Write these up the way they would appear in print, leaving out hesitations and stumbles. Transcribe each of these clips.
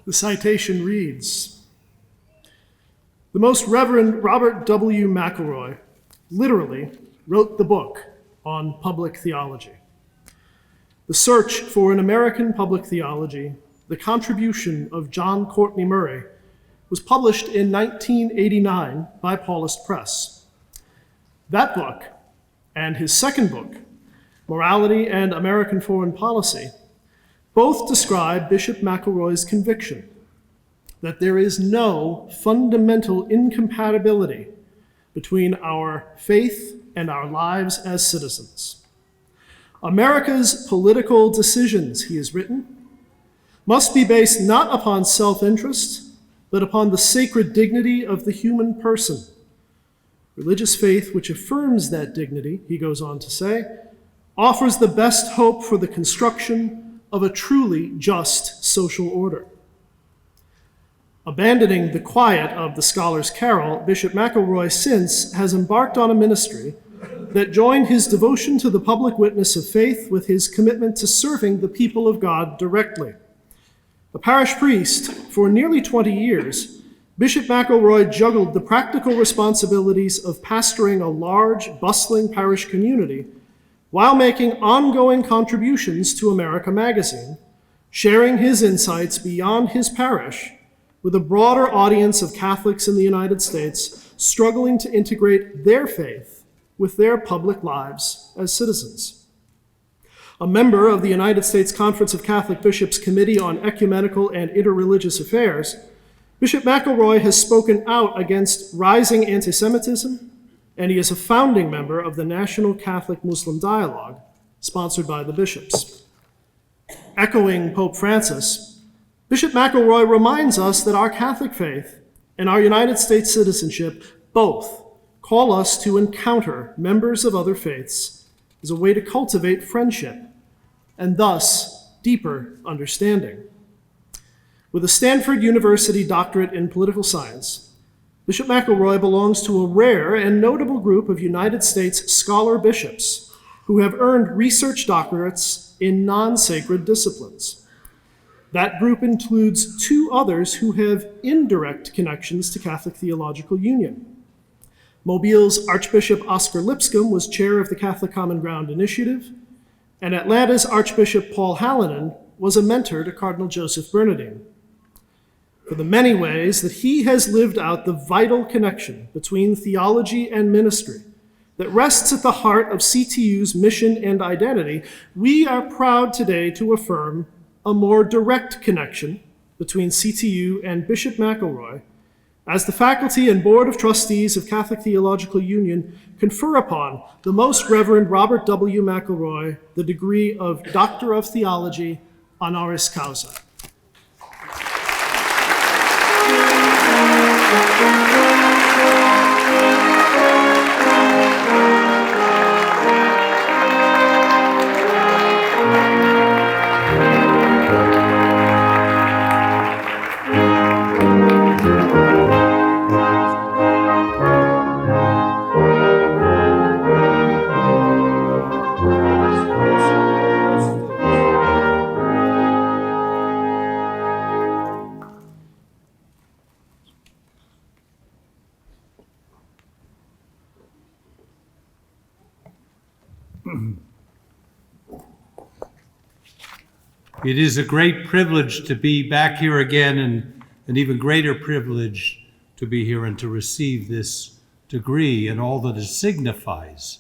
The citation reads, "The Most Reverend Robert W. McElroy literally wrote the book on public theology. The Search for an American Public Theology, the contribution of John Courtney Murray, was published in 1989 by Paulist Press. That book and his second book, Morality and American Foreign Policy, both describe Bishop McElroy's conviction that there is no fundamental incompatibility between our faith and our lives as citizens. America's political decisions," he has written, "must be based not upon self-interest, but upon the sacred dignity of the human person. Religious faith which affirms that dignity," he goes on to say, "offers the best hope for the construction of a truly just social order." Abandoning the quiet of the Scholar's Carol, Bishop McElroy since has embarked on a ministry that joined his devotion to the public witness of faith with his commitment to serving the people of God directly. A parish priest for nearly 20 years, Bishop McElroy juggled the practical responsibilities of pastoring a large, bustling parish community while making ongoing contributions to America Magazine, sharing his insights beyond his parish with a broader audience of Catholics in the United States struggling to integrate their faith with their public lives as citizens. A member of the United States Conference of Catholic Bishops Committee on Ecumenical and Interreligious Affairs, Bishop McElroy has spoken out against rising anti-Semitism, and he is a founding member of the National Catholic Muslim Dialogue, sponsored by the bishops. Echoing Pope Francis, Bishop McElroy reminds us that our Catholic faith and our United States citizenship both call us to encounter members of other faiths as a way to cultivate friendship and thus deeper understanding. With a Stanford University doctorate in political science, Bishop McElroy belongs to a rare and notable group of United States scholar bishops who have earned research doctorates in non-sacred disciplines. That group includes two others who have indirect connections to Catholic Theological Union. Mobile's Archbishop Oscar Lipscomb was chair of the Catholic Common Ground Initiative, and Atlanta's Archbishop Paul Hallinan was a mentor to Cardinal Joseph Bernardin. For the many ways that he has lived out the vital connection between theology and ministry that rests at the heart of CTU's mission and identity, we are proud today to affirm a more direct connection between CTU and Bishop McElroy as the faculty and board of trustees of Catholic Theological Union confer upon the Most Reverend Robert W. McElroy the degree of Doctor of Theology honoris causa. It is a great privilege to be back here again, and an even greater privilege to be here and to receive this degree and all that it signifies.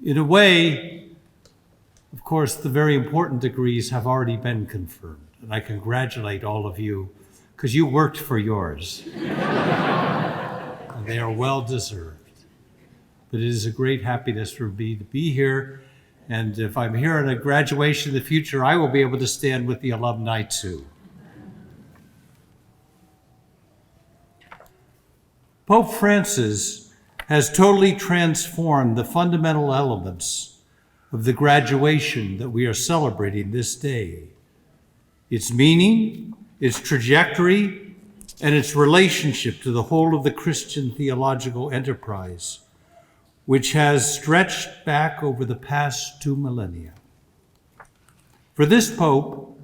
In a way, of course, the very important degrees have already been confirmed, and I congratulate all of you because you worked for yours. And they are well deserved. But it is a great happiness for me to be here. And if I'm here at a graduation in the future, I will be able to stand with the alumni too. Pope Francis has totally transformed the fundamental elements of the graduation that we are celebrating this day. Its meaning, its trajectory, and its relationship to the whole of the Christian theological enterprise, which has stretched back over the past 2 millennia. For this Pope,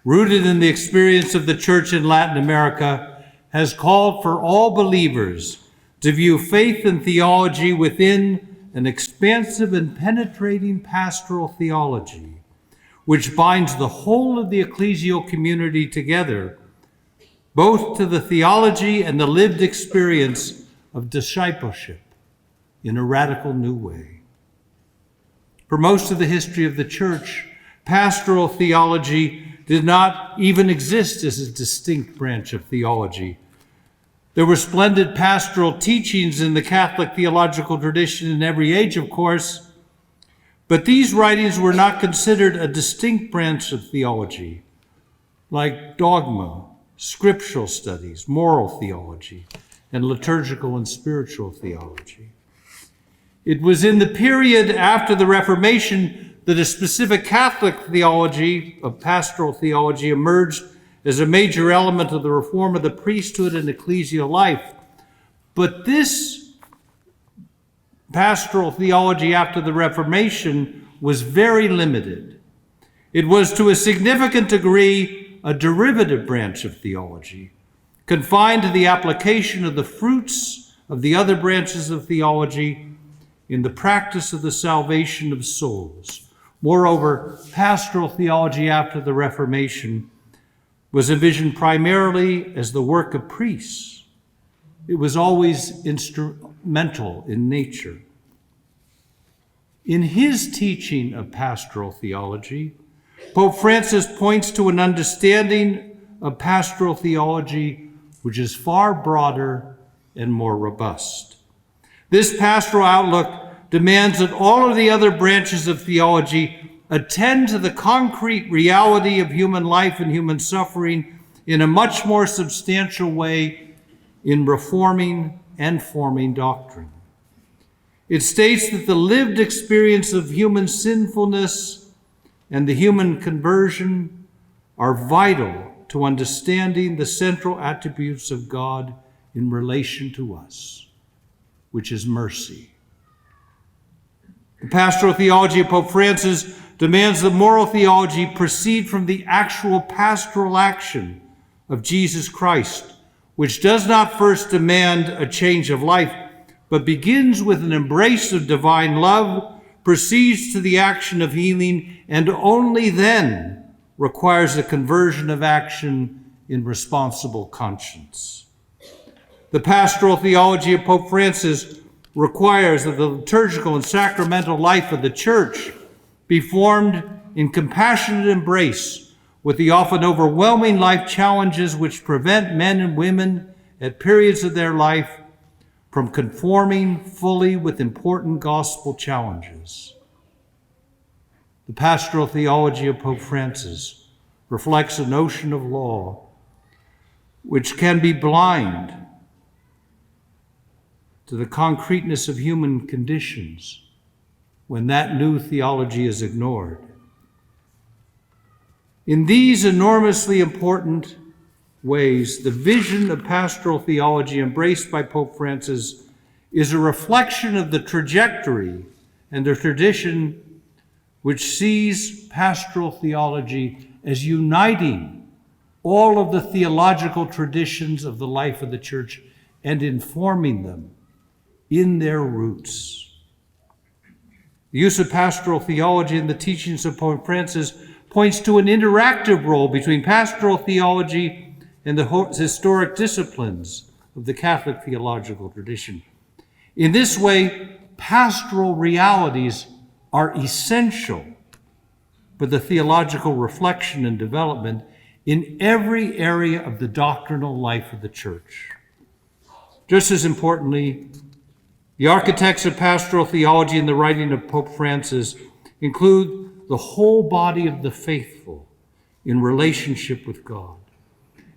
rooted in the experience of the church in Latin America, has called for all believers to view faith and theology within an expansive and penetrating pastoral theology, which binds the whole of the ecclesial community together, both to the theology and the lived experience of discipleship in a radical new way. For most of the history of the church, pastoral theology did not even exist as a distinct branch of theology. There were splendid pastoral teachings in the Catholic theological tradition in every age, of course, but these writings were not considered a distinct branch of theology, like dogma, scriptural studies, moral theology, and liturgical and spiritual theology. It was in the period after the Reformation that a specific Catholic theology of pastoral theology emerged as a major element of the reform of the priesthood and ecclesial life. But this pastoral theology after the Reformation was very limited. It was to a significant degree a derivative branch of theology, confined to the application of the fruits of the other branches of theology in the practice of the salvation of souls. Moreover, pastoral theology after the Reformation was envisioned primarily as the work of priests. It was always instrumental in nature. In his teaching of pastoral theology, Pope Francis points to an understanding of pastoral theology which is far broader and more robust. This pastoral outlook demands that all of the other branches of theology attend to the concrete reality of human life and human suffering in a much more substantial way in reforming and forming doctrine. It states that the lived experience of human sinfulness and the human conversion are vital to understanding the central attributes of God in relation to us, which is mercy. The pastoral theology of Pope Francis demands that moral theology proceed from the actual pastoral action of Jesus Christ, which does not first demand a change of life, but begins with an embrace of divine love, proceeds to the action of healing, and only then requires a conversion of action in responsible conscience. The pastoral theology of Pope Francis requires that the liturgical and sacramental life of the Church be formed in compassionate embrace with the often overwhelming life challenges which prevent men and women at periods of their life from conforming fully with important gospel challenges. The pastoral theology of Pope Francis reflects a notion of law which can be blind to the concreteness of human conditions when that new theology is ignored. In these enormously important ways, the vision of pastoral theology embraced by Pope Francis is a reflection of the trajectory and the tradition which sees pastoral theology as uniting all of the theological traditions of the life of the Church and informing them in their roots. The use of pastoral theology in the teachings of Pope Francis points to an interactive role between pastoral theology and the historic disciplines of the Catholic theological tradition. In this way, pastoral realities are essential for the theological reflection and development in every area of the doctrinal life of the Church. Just as importantly, the architects of pastoral theology in the writing of Pope Francis include the whole body of the faithful in relationship with God.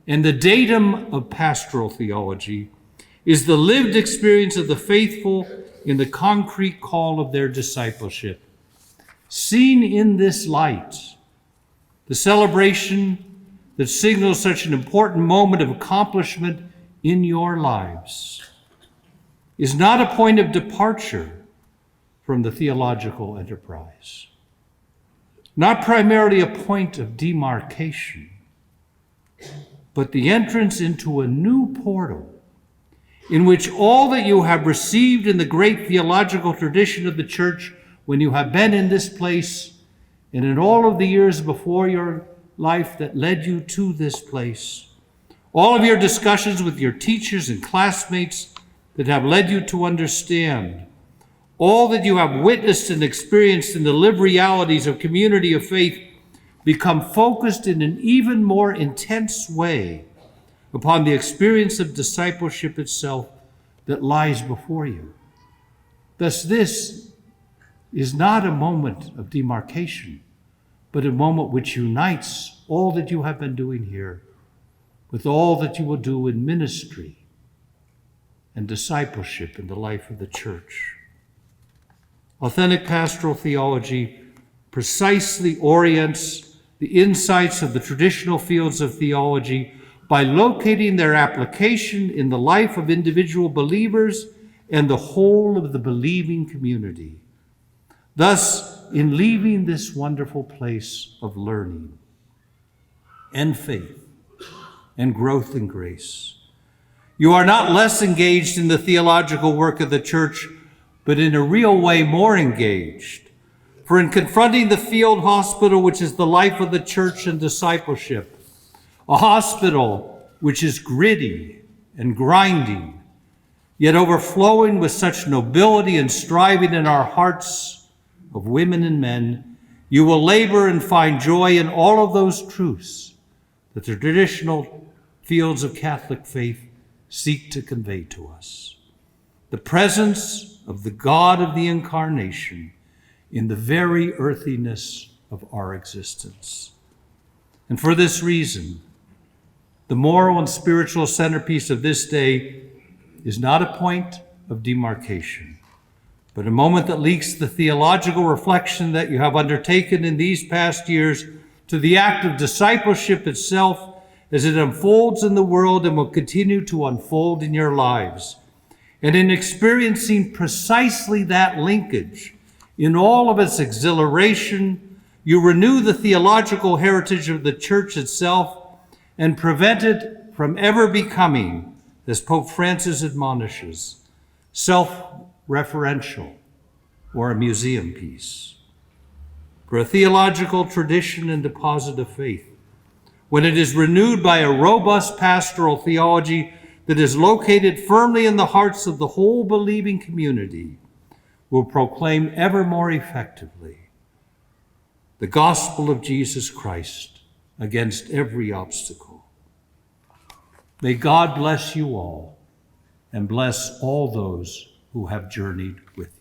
And the datum of pastoral theology is the lived experience of the faithful in the concrete call of their discipleship. Seen in this light, the celebration that signals such an important moment of accomplishment in your lives is not a point of departure from the theological enterprise, not primarily a point of demarcation, but the entrance into a new portal in which all that you have received in the great theological tradition of the church when you have been in this place and in all of the years before your life that led you to this place, all of your discussions with your teachers and classmates that have led you to understand, all that you have witnessed and experienced in the lived realities of community of faith become focused in an even more intense way upon the experience of discipleship itself that lies before you. Thus, this is not a moment of demarcation, but a moment which unites all that you have been doing here with all that you will do in ministry and discipleship in the life of the church. Authentic pastoral theology precisely orients the insights of the traditional fields of theology by locating their application in the life of individual believers and the whole of the believing community. Thus, in leaving this wonderful place of learning and faith and growth in grace, you are not less engaged in the theological work of the church, but in a real way more engaged. For in confronting the field hospital, which is the life of the church and discipleship, a hospital which is gritty and grinding, yet overflowing with such nobility and striving in our hearts of women and men, you will labor and find joy in all of those truths that the traditional fields of Catholic faith seek to convey to us. The presence of the God of the Incarnation in the very earthiness of our existence. And for this reason, the moral and spiritual centerpiece of this day is not a point of demarcation, but a moment that links the theological reflection that you have undertaken in these past years to the act of discipleship itself as it unfolds in the world and will continue to unfold in your lives. And in experiencing precisely that linkage in all of its exhilaration, you renew the theological heritage of the church itself and prevent it from ever becoming, as Pope Francis admonishes, self-referential or a museum piece. For a theological tradition and deposit of faith, when it is renewed by a robust pastoral theology that is located firmly in the hearts of the whole believing community, will proclaim ever more effectively the gospel of Jesus Christ against every obstacle. May God bless you all and bless all those who have journeyed with you.